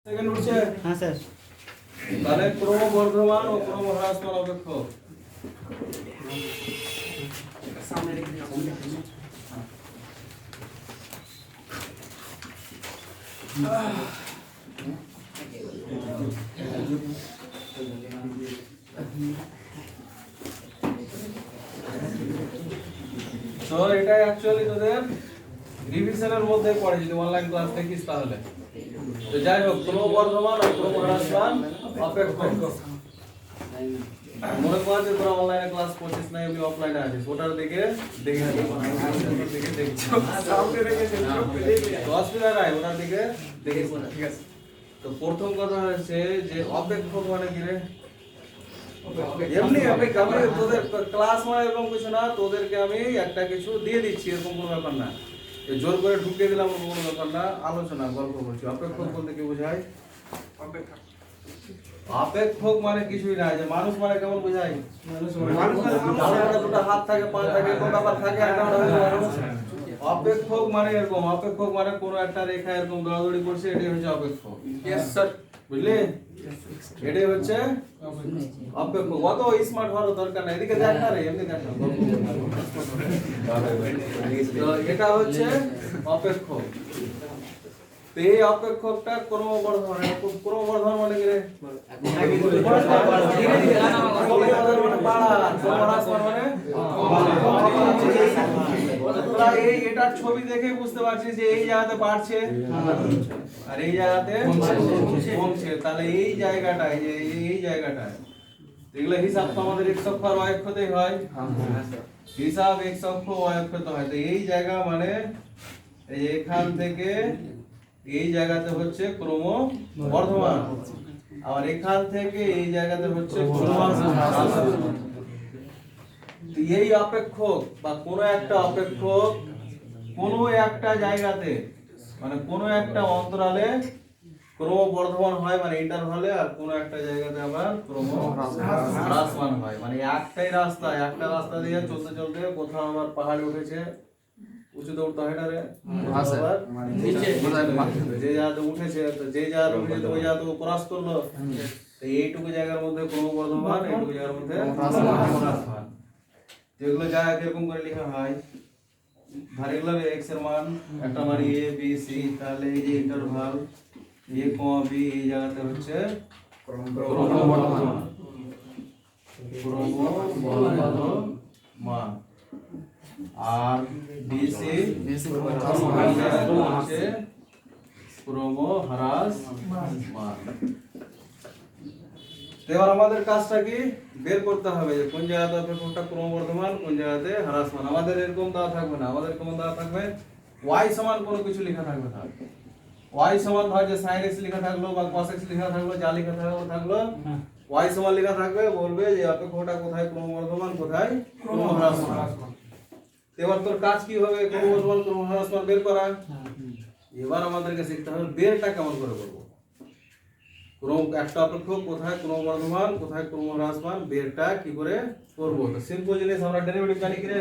Second উঠছে। হ্যাঁ sir. তাহলে ক্রমবর্ধমান ও ক্রমহ্রাসমান অপেক্ষক। সামনে রেখে দিন। তো এটা অ্যাকচুয়ালি তোদের রিভিশনের মধ্যে পড়ে, যদি অনলাইন ক্লাস দেখিস তাহলে। তো যাই হোক, ক্রমবর্ধমান ও ক্রমহ্রাসমান অপেক্ষক। মনে কর যে তোরা অনলাইনে ক্লাস করছিস না, এমনি অফলাইনে আছিস, ওটার দিকে দেখে অসুবিধা নাই, ওটার দিকে দেখে। ঠিক আছে। তো প্রথম কথা হচ্ছে যে অপেক্ষক মানে কি রে? এমনি আমি তোদের ক্লাস মানে এরকম কিছু না, তোদেরকে আমি একটা কিছু দিয়ে দিচ্ছি, এরকম কোনো ব্যাপার না। জোর করে ঢুকিয়ে দিলাম কোনো ব্যাপার না, আলোচনা গল্প করছি। অপেক্ষক বলতে কি বোঝায়? অপেক্ষক মানে কিছুই না, যে মানুষ মানে কেমন বোঝায়? দুটো হাত থাকে, পা থাকে, কোন ব্যাপার থাকে, অপেক্ষক মানে এরকম। অপেক্ষক মানে কোনো একটা রেখা এরকম দৌড়াদৌড়ি করছে, এটাই হচ্ছে অপেক্ষক। বুঝলি? এটাই হচ্ছে অপেক্ষক। অত স্মার্ট হওয়ার দরকার নাই, এদিকে দেখ না রে, এমনি দেখ না। তো এটা হচ্ছে অপেক্ষক। তো এই অপেক্ষকটা ক্রমবর্ধমান। ক্রমবর্ধমান মানে কি রে? এটার ছবি দেখে বুঝতে পারছিস যে এই জায়গাতে বাড়ছে আর এই জায়গাতে কমছে। তাহলে এই জায়গাটায়, যে এই জায়গাটায়, এগুলো হিসাব তো আমাদের x অক্ষ আর y অক্ষতেই হয়। হিসাব x অক্ষ y অক্ষতে হয়। তো এই জায়গা মানে এই এখান থেকে এই জায়গাতে হচ্ছে ক্রমবর্ধমান, আর এখান থেকে এই জায়গাতে হচ্ছে ক্রমহ্রাসমান। এই অপেক্ষক বা কোনো একটা অপেক্ষক কোনো একটা জায়গাতে, মানে কোনো একটা অন্তরালে ক্রমবর্ধমান হয়, মানে ইন্টারভালে, আর কোনো একটা জায়গাতে আবার ক্রমহ্রাসমান হয়। মানে একটাই রাস্তা, একটা রাস্তা দিয়ে চলতে চলতে কোথাও আবার পাহাড়ে উঠেছে, উঁচুতে উঠতে হয় না রে, যে জায়গাতে উঠেছে, যে জায়গাতে উঠেছে ওই জায়গাতে ক্রস করলো, এইটুকু জায়গার মধ্যে ক্রমবর্ধমান, এইটুকু জায়গার মধ্যে ক্রমহ্রাসমান। যেগুলো জায়গা কিরকম করে লেখা হয়, ধরে গেলাম x এর মান একটা মান a b c, তাহলে এই যে ইন্টারভাল a b এই জায়গাতে হচ্ছে ক্রমবর্ধমান। আর bc হচ্ছে ক্রমহ্রাসমান। এবার আমাদের কাজটা কি বের করতে হবে, যে কোন জায়গাতে অপেক্ষকটা ক্রমবর্ধমান, কোন জায়গাতে হ্রাসমান। আমাদের এরকম দেওয়া থাকবে না, আমাদের কেমন দেওয়া থাকবে, y সমান কোনো কিছু লেখা থাকবে না। y সমান ধর যে sin x লেখা থাকলো বা cos x লেখা থাকলো, যা লেখা থাকলো y সমান লেখা থাকবে, বলবে যে অপেক্ষকটা কোথায় ক্রমবর্ধমান, কোথায় ক্রমহ্রাসমান। এবার তোর কাজ কি হবে, ক্রমবর্ধমান ক্রমহ্রাসমান বের করা। এবার আমাদেরকে শিখতে হবে বেরটা কেমন করে করবো। একটা অপেক্ষক কোথায় ক্রমবর্ধমান, কোথায় ক্রমহ্রাসমান, বেরটা কি করে করব। তো সিম্পল জিনিস, আমরা ডেরিভেটিভ জানি কি রে,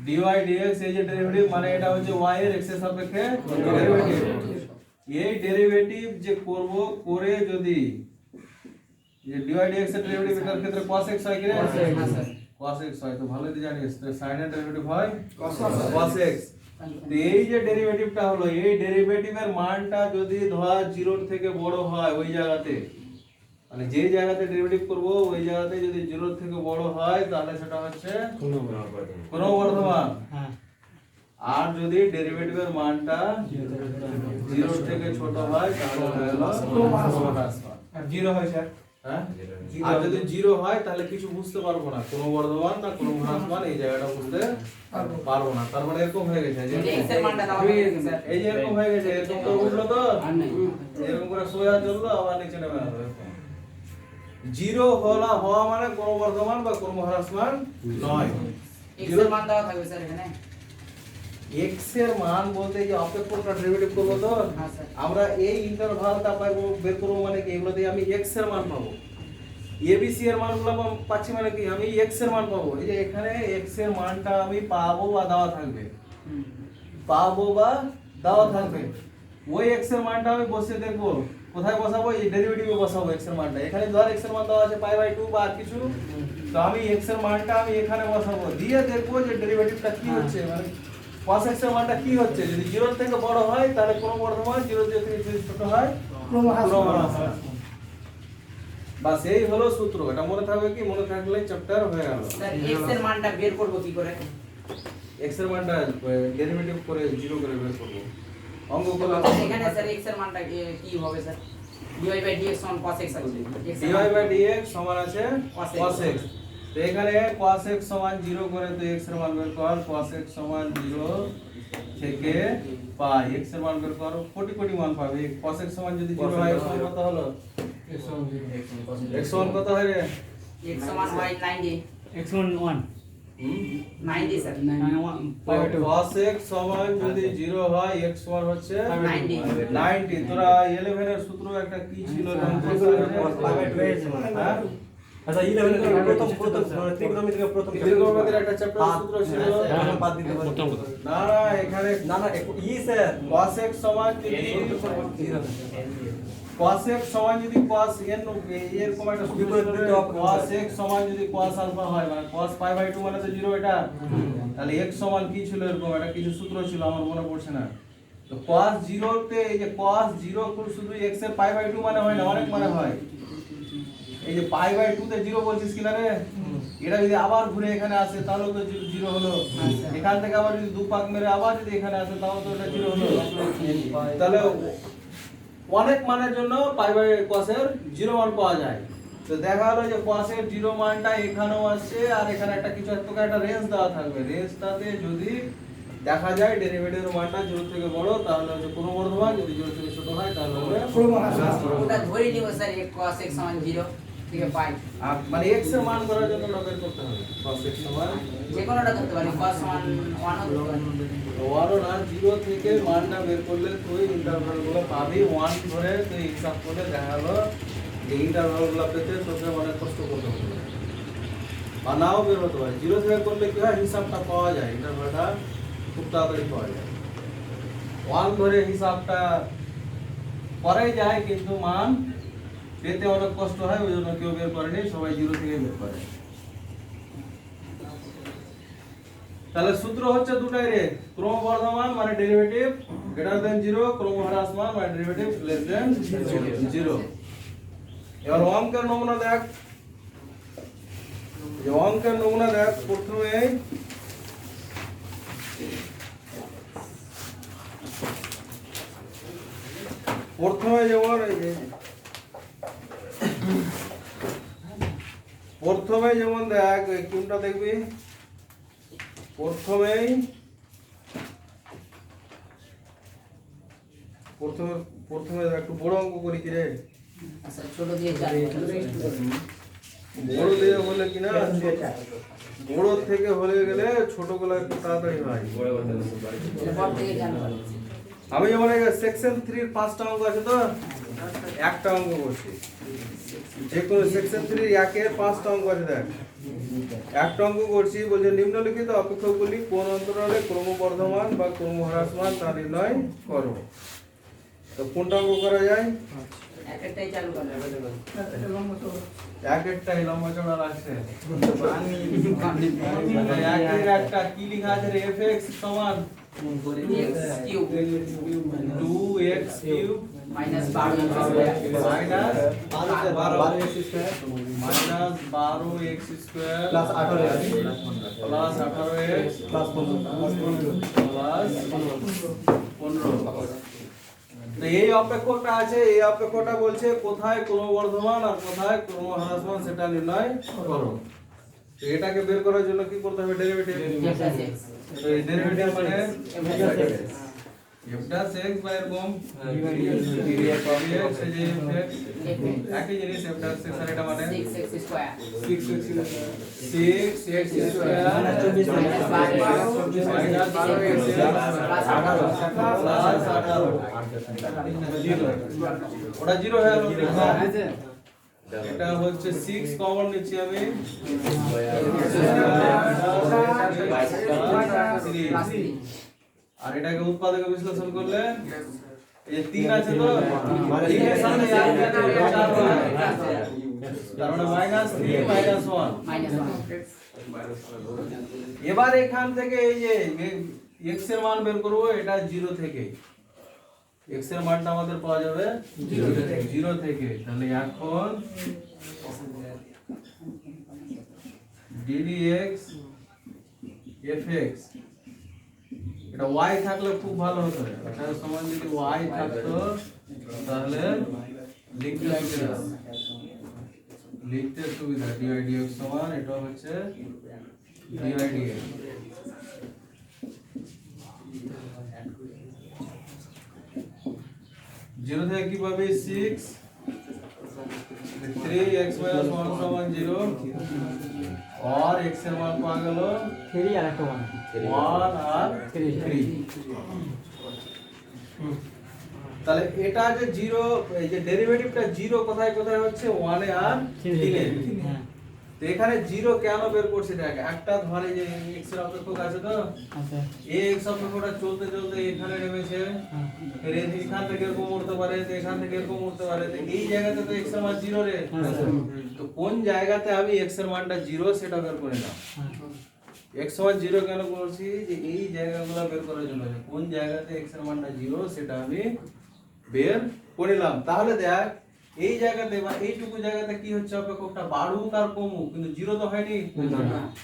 dy dx এই যে ডেরিভেটিভ, মানে এটা হচ্ছে y এর x এর সাপেক্ষে ডেরিভেটিভ। এই ডেরিভেটিভ যে করব, করে যদি যে dy dx এর ডেরিভেটিভ, এটার ক্ষেত্রে cos x হয় কি রে, cos x হয়। তো ভালোই তো জানিস, তো sin এর ডেরিভেটিভ হয় cos x। এই যে ডেরিভেটিভটা হলো, এই ডেরিভেটিভের মানটা যদি ধর 0 থেকে বড় হয় ওই জায়গাতে, মানে যে জায়গাতে ডেরিভেটিভ করব ওই জায়গাতে যদি 0 থেকে বড় হয়, তাহলে সেটা হচ্ছে ক্রমবর্ধমান। আর যদি ডেরিভেটিভের মানটা 0 থেকে ছোট হয়, তাহলে হয়ে গেল ক্রমহ্রাসমান। 0 হয় স্যার। হ্যাঁ, আর যদি 0 হয় তাহলে কিছু বুঝতে পারবো না, ক্রমবর্ধমান না ক্রমহ্রাসমান এই জায়গাটা বুঝতে পারবো না। তার মানে এরকম হয়ে গেছে, যে x এর মানটা দেওয়া হয়ে গেছে স্যার। এই যে এরকম হয়ে গেছে, এরকম তো বুঝলো তো, এরকম করে সোজা চললো, আবার নিচে নেমে আসবে। 0 হওয়া মানে ক্রমবর্ধমান বা ক্রমহ্রাসমান নয়। x এর মান দেওয়া থাকবে স্যার এখানে। x এর মান বলতে যে অপেক্ষকটা ডেরিভেটিভ করব, তো আমরা এই ইন্টারভালটা পাবো, বের করব, মানে কি এগুলো দিয়ে আমি x এর মান পাবো। abc এর মানগুলো পাচ্ছি, মানে কি আমি x এর মান পাবো। এই যে এখানে x এর মানটা আমি পাবো বা দেওয়া থাকবে, পাবো বা দেওয়া থাকবে। ওই x এর মানটা আমি বসিয়ে দেখবো কোথায় বসাবো, এই ডেরিভেটিভে বসাবো x এর মানটা। এখানে ধর x এর মান দেওয়া আছে π/2 বা আর কিছু, তো আমি x এর মানটা আমি এখানে বসাবো, দিয়ে দেখবো যে ডেরিভেটিভটা কি হচ্ছে, মানে cos x এর মানটা কি হচ্ছে। যদি 0 এর থেকে বড় হয় তাহলে ক্রমবর্ধমান, 0 থেকে যদি ছোট হয় ক্রমহ্রাসমান। বাস এই হলো সূত্র। এটা মনে থাকবে কি, মনে থাকলে চ্যাপ্টার হয়ে গেল। স্যার x এর মানটা বের করব কি করে? x এর মানটা ডেরিভেটিভ করে 0 করে বের করব। অঙ্ক করলাম এখানে স্যার x এর মানটা কি হবে স্যার? dy/dx সমান cos x আছে। dy/dx সমান আছে cos x। cos x। তো এখানে cos x সমান 0 করে তো x এর মান বের কর। cos x সমান 0 থেকে পাই x এর মান বের কর, কোটি কোটি মান পাবে। cos x সমান যদি 0 হয় x সমান কত হলো? x সমান কত হয় রে? x সমান হয় 90। x1 1 90 sir. cos x সমান যদি 0 হয় x সমান হচ্ছে 90। 90। তোরা 11 এর সূত্র একটা কি ছিল নাম? হ্যাঁ আচ্ছা 11 এর প্রথম ত্রিকোণমিতির প্রথম ত্রিকোণমিতির একটা চ্যাপ্টার সূত্র ছিল। বাদ দিতে পারি। না না, এখানে না না স্যার cos x সমান যদি cos x সমান যদি cos n এরকম একটা সূত্র ছিল, cos x সমান যদি cos আলফা হয়, মানে cos π/2 মানে তো 0 এটা, তাহলে x সমান কি ছিল এরকম একটা কিছু সূত্র ছিল, আমার মনে পড়ছে না। তো cos 0 তে এই যে cos 0 শুধু x এর π/2 মানে হয় না, অনেক মানে হয়। এই যে π/2 তে 0 বলছিস কি না রে, এটা যদি আবার ঘুরে এখানে আসে তাহলে তো 0 হলো। এখান থেকে আবার যদি দুপাক মেরে আবার যদি এখানে আসে তাহলে তো এটা 0 হলো। তাহলে অনেক মানের জন্য cos এর 0 মান পাওয়া যায়। তো দেখা হলো যে cos এর 0 মানটা এখানেও আসছে, আর এখানে একটা কিছু একটা রেঞ্জ দেওয়া থাকবে। রেঞ্জটাতে যদি দেখা যায় ডেরিভেটিভের মানটা 0 থেকে বড় তাহলে হচ্ছে ক্রমবর্ধমান, যদি 0 থেকে ছোট হয় তাহলে হবে ক্রমহ্রাসমান। ওটা ধরে নিব স্যার cos x সমান 0 থেকে পাই। মানে x এর মান করার জন্য বের করতে হবে cos x সমান যে কোনোটা ধরতে পারি, cos সমান 1 ও ধরতে পারি। 1 না, 0 থেকে মানটা বের করলে তুই ইন্টারভালগুলো পাবি। 1 ধরে তুই হিসাব করলে দেখা হলো যে ইন্টারভালগুলো পেতে তোকে অনেক কষ্ট করতে হবে, বা নাও বের হতে পারে। 0 থেকে করলে কি হয়, হিসাবটা পাওয়া যায়, ইন্টারভালটা খুব তাড়াতাড়ি পাওয়া যায়। 1 ধরে হিসাবটা করাই যায়, কিন্তু মান পেতে অনেক কষ্ট হয়, ওই জন্য কেউ বের করেনি, সবাই 0 থেকে বের করে। তাহলে সূত্র হচ্ছে দুটাই রে, ক্রমবর্ধমান মানে ডেরিভেটিভ গ্রেটার দেন 0, ক্রমহ্রাসমান মানে ডেরিভেটিভ লেস দেন 0। এবার অঙ্কের নমুনা দেখ। এই অঙ্কের নমুনা দেখ, প্রথমে যেমন এই যে প্রথমে যেমন দেখ, কোনটা দেখবি? প্রথমে একটু বড় অঙ্ক করি কি রে, আচ্ছা ছোট দিয়ে যাবে। বড় দিয়ে হলে কিনা, বড় থেকে হলে গেলে ছোট গুলো একটু তাড়াতাড়ি হয়। এরপর থেকে জানবো। আমি যেমন সেকশন 3 এর 5টা অঙ্ক আছে, তো একটা অঙ্ক করছি। যে কোনো সেকশন 3 এর 1 এর 5টা অঙ্ক আছে, দেখ একটা অঙ্ক করছি। বলছে নিম্নলিখিত অপেক্ষকগুলি কোন অন্তরালে ক্রমবর্ধমান বা ক্রমহ্রাসমান তা নির্ণয় করো। তো কোনটা অঙ্ক করা যায়? একটাই চালু করলে এক একটাই লম্বা চড়া লাগছে। একের একটা কি লেখা আছে রে? fx সমান x cube 2x cube minus 12 minus 12x square plus 18x plus 18x plus 15 plus 15। তো এই অপেক্ষকটা আছে, এই অপেক্ষকটা বলছে কোথায় ক্রমবর্ধমান আর কোথায় ক্রমহ্রাসমান সেটা নির্ণয় করো। তো এটাকে বের করার জন্য কি করতে হবে? ডেরিভেটিভ। তো এই ডেরিভেটিভ মানে f dash x বা এরকম dx এই যে একই জিনিস f dash x আর এটা মানে 6x square 6x square minus 24 minus 12x plus 18 ওটা 0 হয়ে গেল। এটা হচ্ছে 6 কমন নিচ্ছি আমি, আর এটাকে উৎপাদকে বিশ্লেষণ করলে এই যে 3 আছে তো তিনের সামনে আর যেটা 4 হয় তার মানে -3 -1 এবার এখান থেকে এই যে x এর মান বের করব এটা 0 থেকে x এর মানটা আমাদের পাওয়া যাবে 0 থেকে তাহলে এখন ddx fx এটা y থাকলে খুব ভালো হতো এটার সমান যদি y থাকতো তাহলে লিখতে সুবিধা dy dx সমান এটা হচ্ছে dy dx 0 থেকে কি পাবে 6 3x 1 সমান 0 और x এর মান পাওয়া গেল 3 আর একটা 1 আর 3 তাহলে এটা যে 0 এই যে ডেরিভেটিভটা 0 কোথায় কোথায় হচ্ছে 1 এ আর 3 এ তো এখানে 0 কেন বের করছে দেখ একটা ধরে যে x এর অপেক্ষক আছে তো আচ্ছা এই x অপেক্ষকটা চলতে চলতে এখানে নেমেছে এর এখান থেকে এরকম উঠতে পারে তো এখান থেকে এরকম উঠতে পারে তো এই জায়গাতে তো x এর মান 0 রে তো কোন জায়গাতে আমি x এর মানটা 0 সেটা বের করে নাও x সমান 0 কেন বলছি যে এই জায়গাগুলো বের করার জন্য যে কোন জায়গাতে x এর মানটা 0 সেটা আমি বের করে নিলাম তাহলে দেখ এই জায়গাতে বা এইটুকু জায়গাতে কি হচ্ছে অপেক্ষকটা বাড়ুক আর কমুক কিন্তু 0 তো হয়নি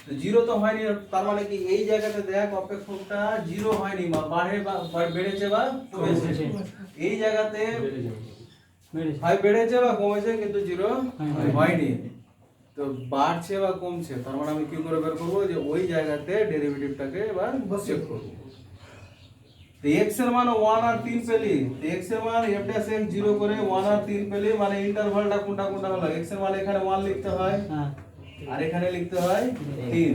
তো 0 তো হয়নি তার মানে কি এই জায়গাতে দেখ অপেক্ষকটা 0 হয়নি বা বাড়ে বা বেড়েছে বা কমেছে এই জায়গাতে হয় বেড়েছে বা কমেছে কিন্তু 0 হয়নি তো বাড়ছে বা কমছে তার মানে আমি কি করে বের করব যে ওই জায়গাতে ডেরিভেটিভটাকে এবার চেক করব তো x এর মান 1 আর 3 পেলি তো x এর মান f dash x 0 করে 1 আর 3 পেলি মানে ইন্টারভালটা কোনটা কোনটা হলো x এর মান এখানে 1 লিখতে হয় আর এখানে লিখতে হয় 3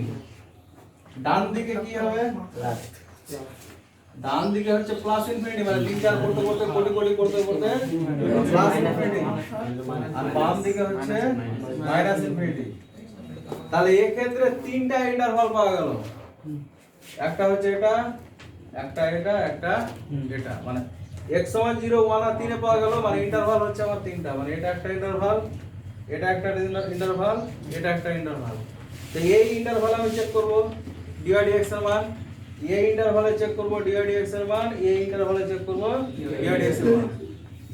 ডান দিকে কি হবে ডান দিকে হচ্ছে প্লাস ইনফিনিটি মানে 3 4 করতে করতে কোটি কোটি করতে করতে প্লাস ইনফিনিটি আর বাম দিকে হচ্ছে মাইনাস ইনফিনিটি তাহলে এই ক্ষেত্রে তিনটা ইন্টারভাল পাওয়া গেল একটা হচ্ছে এটা একটা এটা একটা এটা মানে x সমান 0 1 আর 3 এ পাওয়া গেল মানে ইন্টারভাল হচ্ছে আমার তিনটা মানে এটা একটা ইন্টারভাল এটা একটা ইন্টারভাল এটা একটা ইন্টারভাল তো এই ইন্টারভাল আমি চেক করব dy dx এর মান এই ইন্টারভালে চেক করব dy dx এর মান এই ইন্টারভালে চেক করব dy dx এর মান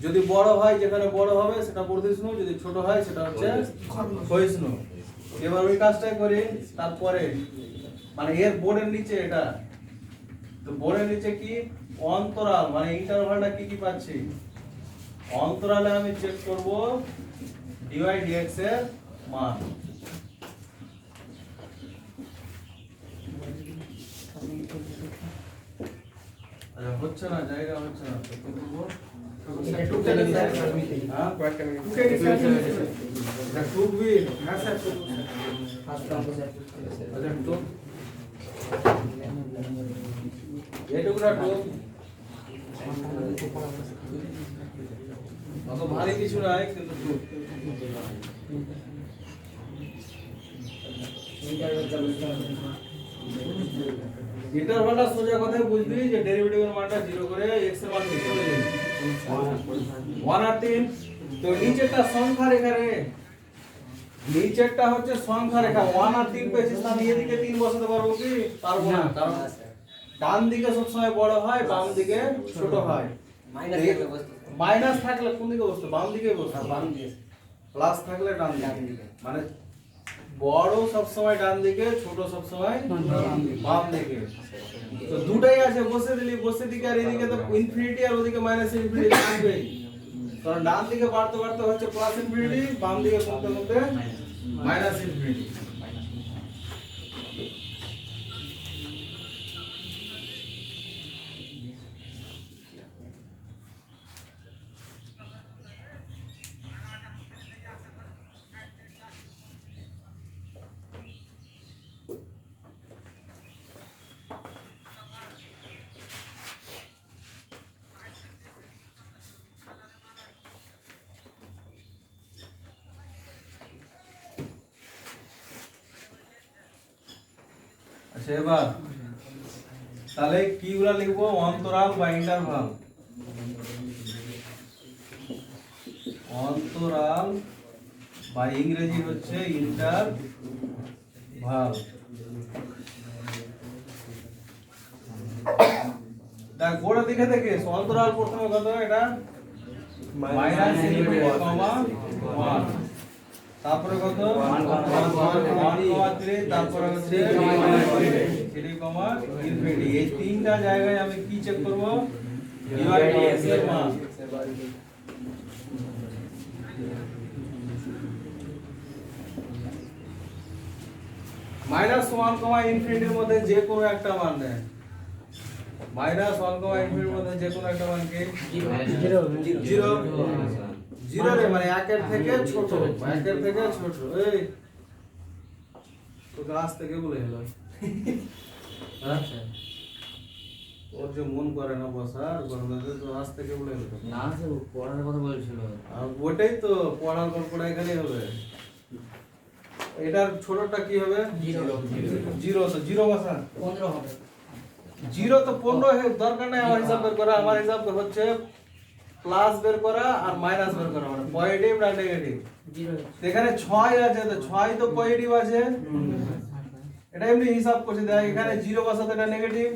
যদি বড় হয় যেখানে বড় হবে সেটা বর্ধিষ্ণু যদি ছোট হয় সেটা হচ্ছে ক্ষয়িষ্ণু এবার ওই কাজটাই করি তারপরে মানে এর বোর্ডের নিচে এটা তো বোর্ডের নিচে কি অন্তরাল মানে ইন্টারভালটা কি কি পাচ্ছি অন্তরালে আমি চেক করব dy dx এর মান আচ্ছা হচ্ছে না জায়গা হচ্ছে না তো কি করব হ্যাঁ টুকবি হ্যাঁ স্যার আচ্ছা টুক এটুকুটা টুক অত ভারী কিছু নাই কিন্তু টুক ইন্টারভালটা সোজা কথাই বুঝবি যে ডেরিভেটিভের মানটা 0 করে x এর মান লিখে দেবে 1 আর 3 তো নিচেরটা সংখ্যা রেখা রে নিচেরটা হচ্ছে সংখ্যা রেখা 1 আর 3 পেয়েছিস না এদিকে 3 বসাতে পারবো কি পারবো না কারণ ডান দিকে সব সময় বড় হয় বাম দিকে ছোট হয় মাইনাস থাকলে কোন দিকে বসতো বাম দিকে বসতো বাম দিকে প্লাস থাকলে ডান দিকে মানে বড় সব সময় ডান দিকে ছোট সব সময় বাম দিকে তো দুটাই আছে বসে দিলি বসে দিকে আর এদিকে তো ইনফিনিটি আর ওদিকে মাইনাস ইনফিনিটি থাকবে কারণ ডান দিকে বাড়তে বাড়তে হচ্ছে প্লাস ইনফিনিটি বাম দিকে কমতে কমতে মাইনাস ইনফিনিটি আচ্ছা এবার তাহলে কিগুলা লিখবো অন্তরাল বা ইন্টারভাল অন্তরাল বা ইংরেজি হচ্ছে ইন্টারভাল দেখ গোড়া দিকে থেকে অন্তরাল প্রথমে কত এটা মাইনাস কমা 1 তারপরে কত 1,3 তারপরে হচ্ছে 3 কমা ইনফিনিটি এই তিনটা জায়গায় আমি কি চেক করব ডিভাইড এর মান মাইনাস 1 কমা ইনফিনিটির মধ্যে যে কোনো একটা মান দেয় মাইনাস 1 কমা ইনফিনিটির মধ্যে যে কোনো একটা মান কি 0 0 রে মানে 1 এর থেকে ছোট 1 এর থেকে ছোট এই তো গাছ থেকে বলে হলো আচ্ছা ওর যে মন করে না বসার গরমে তো গাছ থেকে বলে হলো না স্যার পড়ার কথা বলছিল আর ওটাই তো পড়ার গল্পটা এখানেই হবে এটার ছোটটা কি হবে 0 তো 0 বসা 15 হবে 0 তো 15 দরকার নাই আমার হিসাব বের করা আমার হিসাব হচ্ছে প্লাস বের করা আর মাইনাস বের করা মানে পজিটিভ না নেগেটিভ 0 এখানে 6 আছে তো 6 তো পজিটিভ আছে এটা এমনি হিসাব করছি দেখ এখানে 0 বসাতে এটা নেগেটিভ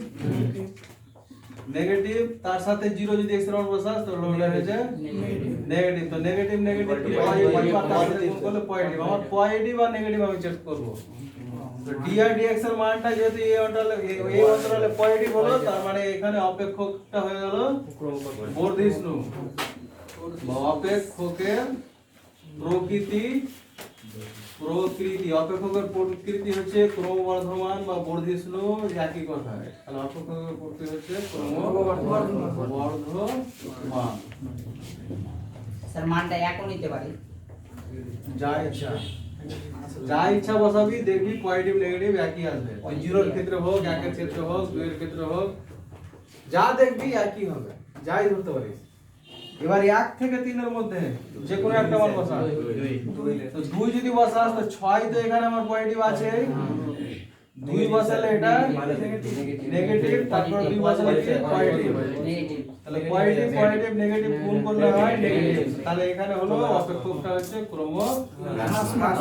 নেগেটিভ তার সাথে 0 যদি এক্স এর মান বসাস তো ওটা হচ্ছে নেগেটিভ তো নেগেটিভ নেগেটিভ কি পজিটিভ আর তার সাথে গুণ করলে পজিটিভ আমার পজিটিভ আর নেগেটিভ আমি চেক করব তো ডি আর ডিএক্স এর মানটা যদি এই অন্তরালে পজিটিভ হলো তার মানে এখানে অপেক্ষকটা হয়ে গেল বর্ধিষ্ণু বা অপেক্ষকের প্রকৃতি অপেক্ষকের প্রকৃতি হচ্ছে ক্রমবর্ধমান বা বর্ধিষ্ণু একই কথা তাহলে অপেক্ষকের প্রকৃতি হচ্ছে ক্রমবর্ধমান স্যার মানটা একও নিতে পারি যা ইচ্ছা বসাবি দেখবি পজিটিভ নেগেটিভ একই আসবে ওই জিরোর ক্ষেত্রে হোক একের ক্ষেত্রে হোক দুইয়ের ক্ষেত্রে হোক যা দেখবি একই হবে যাই ধরতে পারিস এবার 1 থেকে 3 এর মধ্যে যে কোনো একটা মান বসা তো 2 যদি বসাস তো 6 তো এখানে আমার পজিটিভ আছে 2 বসালে এটা নেগেটিভ তারপর 2 বসালে কি পজিটিভ নেগেটিভ তাহলে পজিটিভ পজিটিভ নেগেটিভ গুণ করলে হয় নেগেটিভ তাহলে এখানে হলো অপেক্ষকটা হচ্ছে ক্রমহ্রাসমান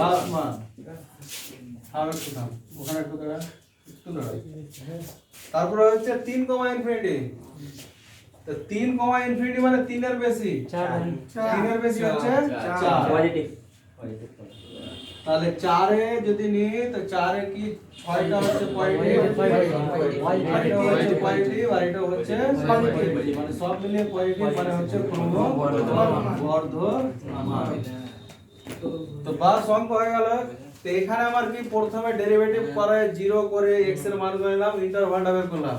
আর একটু দাম ওখানে একটু দাঁড়া একটু দাঁড়া তারপরে হচ্ছে 3 কমা ইনফিনিটি তো 3 কমা ইনফিনিটি মানে 3 এর বেশি 3 এর বেশি হচ্ছে 4 পজিটিভ তাহলে 4 এ যদি নিই তো 4 এ কি 6টা হচ্ছে পজিটিভ আর এটা হচ্ছে পজিটিভ মানে সব মিলিয়ে পজিটিভ মানে হচ্ছে ক্রমবর্ধমান তো বাস অঙ্ক হয়ে গেল তো এখানে আমার কি প্রথমে ডেরিভেটিভ করে 0 করে x এর মান করলাম ইন্টারভালটা বের করলাম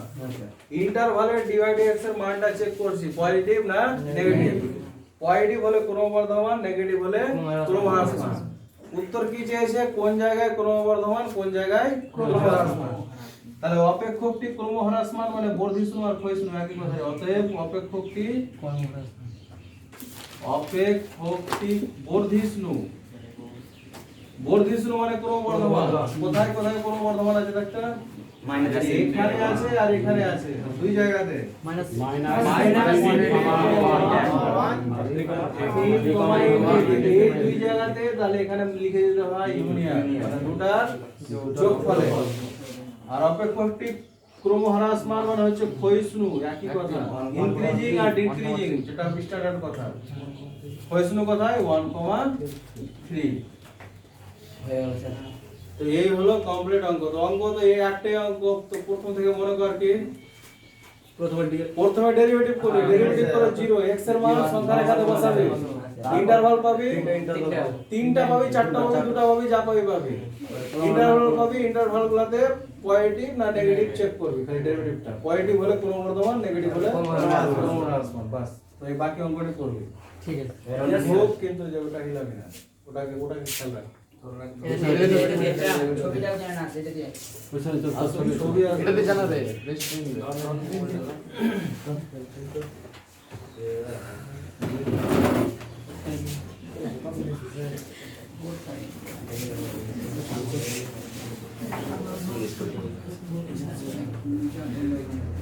ইন্টারভালে ডিভাইড x এর মানটা চেক করছি পজিটিভ না নেগেটিভ পজিটিভ হলে ক্রমবর্ধমান নেগেটিভ হলে ক্রমহ্রাসমান উত্তর কি চেয়েছে কোন জায়গায় ক্রমবর্ধমান কোন জায়গায় ক্রমহ্রাসমান তাহলে অপেক্ষকটি ক্রমহ্রাসমান মানে বর্ধিষ্ণু আর ক্ষয়িষ্ণু একই কথা অতএব অপেক্ষকটি বর্ধিষ্ণু বর্ধিষ্ণু মানে ক্রমবর্ধমান কোথায় কোথায় ক্রমবর্ধমান আছে একটা এখানে আছে আর এখানে আছে দুই জায়গাতে মাইনাস এই দুই জায়গাতে তাহলে এখানে লিখে দিতে হয় ইউনিয়ন মানে দুটার যোগফলে আর অপেক্ষকটি ক্রমহ্রাসমান মানে হচ্ছে ক্ষয়িষ্ণু একই কথা ইনক্রিজিং আর ডিক্রিজিং যেটা স্ট্যান্ডার্ড কথা ক্ষয়িষ্ণু কথায় 1,3 তো এই হলো কমপ্লিট অঙ্ক তো অঙ্ক তো এই একটাই অঙ্ক তো প্রথম থেকে মনে কর কি প্রথমে ডেরিভেটিভ করবে ডেরিভেটিভ করো 0 x এর মান সংখ্যা রেখাতে বসাবে ইন্টারভাল পাবি তিনটা পাবি চারটা পাবি দুটো পাবি যা পাবি ইন্টারভাল পাবি ইন্টারভালগুলোতে পজিটিভ না নেগেটিভ চেক করবি খালি ডেরিভেটিভটা পজিটিভ হলে ক্রমবর্ধমান নেগেটিভ হলে ক্রমহ্রাসমান বাস তো এই বাকি অঙ্কটি করবি ঠিক আছে হোক কিন্তু যে ওটা হিলাবি না ওটাকে খেয়াল রাখ ছবিটাও জানা না সেটা দিয়ে ছবি এটাতে জানাবে Thank you.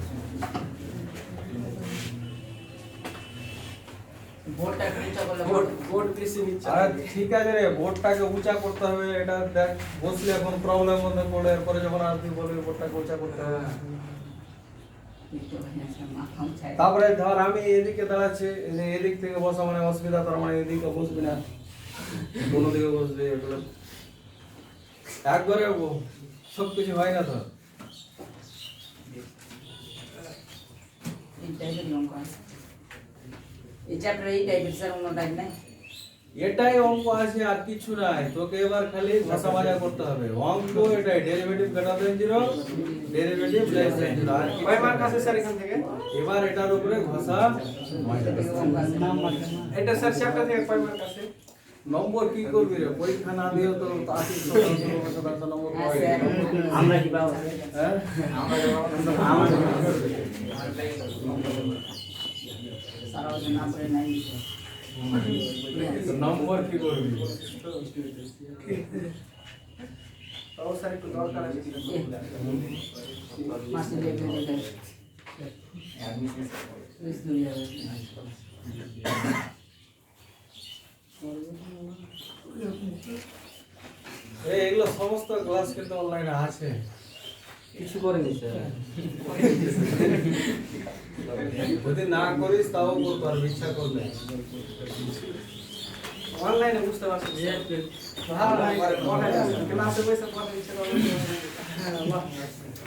বোর্ডটা একটু উঁচা করলে বোর্ড বেশি নিচ্ছে আরে ঠিক আছে রে, বোর্ডটাকে উঁচা করতে হবে। এটা দেখ, বসলে এখন প্রবলেম মধ্যে পড়ে, এরপরে যখন আসবি বলবি বোর্ডটাকে উঁচা করতে হবে। তারপরে ধর আমি এদিকে দাঁড়াচ্ছি, এদিক থেকে বসা মানে অসুবিধা, তার মানে এদিকে বসবি না, কোনো দিকে বসবি। এগুলো একবারে সব কিছু হয় না তো। এই টাইপের অঙ্ক আছে এই চ্যাপ্টারে এই টাইপের স্যার অন্য টাইপ নাই এটাই অঙ্ক আছে, আর কিছু নাই। তোকে এবার খালি ঘষা মাজা করতে হবে। অঙ্ক এটাই, derivative greater than 0, derivative less than 0। আর কয় মার্ক আছে স্যার এখান থেকে? এবার এটার উপরে ঘষা মাজা। এটা স্যার চ্যাপ্টার থেকে কয় মার্ক আছে? নম্বর কি করবি রে? পরীক্ষা না দিও তো 80% নম্বর পাওয়া যায়। আমরা কি পাবো? হ্যাঁ, সারা বছর না পড়ে নাই তো নম্বর কি করবি? তাও স্যার একটু দরকার আছে মাসে দেখে দেখে এগুলো সমস্ত ক্লাস কিন্তু অনলাইনে আছে। কিছু করেনি স্যার। যদি না করিস তাও করতে পারবি ইচ্ছা করলে। অনলাইনে বুঝতে পারছি ভালো লাগে ক্লাসে বসে পড়ার ইচ্ছা করে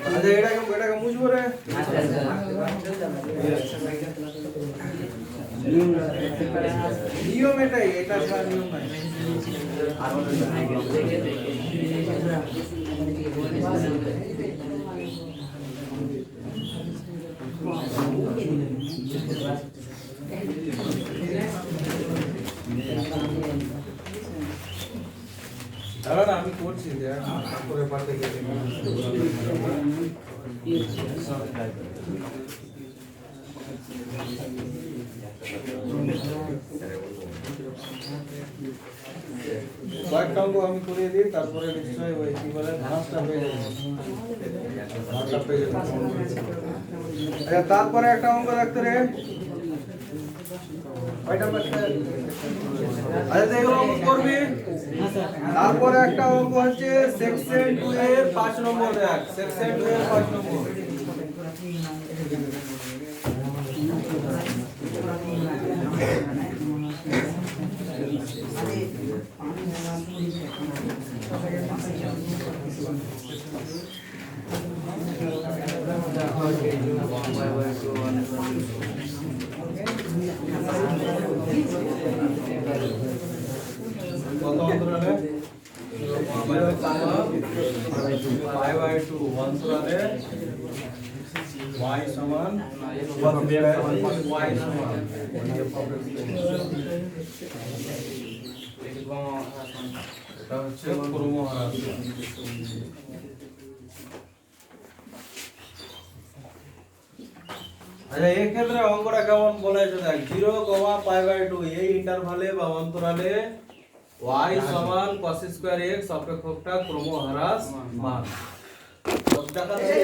আচ্ছা, এটাকে মুছবো রে। নিয়ম এটাই, এটা ছাড়া নিয়ম নাই। দাঁড়া না, আমি করছি, তারপরে পাল্টে গেলে কয়েকটা অঙ্ক আমি করিয়ে দিই, তারপরে নিশ্চয়ই ওই কি বলে ঘাসটা পেয়ে যাবে। ঘাসটা পেয়ে যাবে। আচ্ছা, তারপরে একটা অঙ্ক রাখতে রে। কয়টা মার্ক? আচ্ছা, এগুলো অঙ্ক করবি। তারপরে একটা অঙ্ক হচ্ছে সেকশন 2 এর 5 নম্বর দেখ। সেকশন 2 এর 5 নম্বর। কত অন্তরালে? 5/2 অন্তরালে y সমান y সমান এটা হচ্ছে ক্রমহ্রাস। আচ্ছা, এই ক্ষেত্রে অঙ্কটা কেমন বলেছে দেখ। 0, π/2 এই ইন্টারভালে বা অন্তরালে y সমান cos স্কয়ার x অপেক্ষকটা ক্রমহ্রাস মান। সব দেখা যাচ্ছে।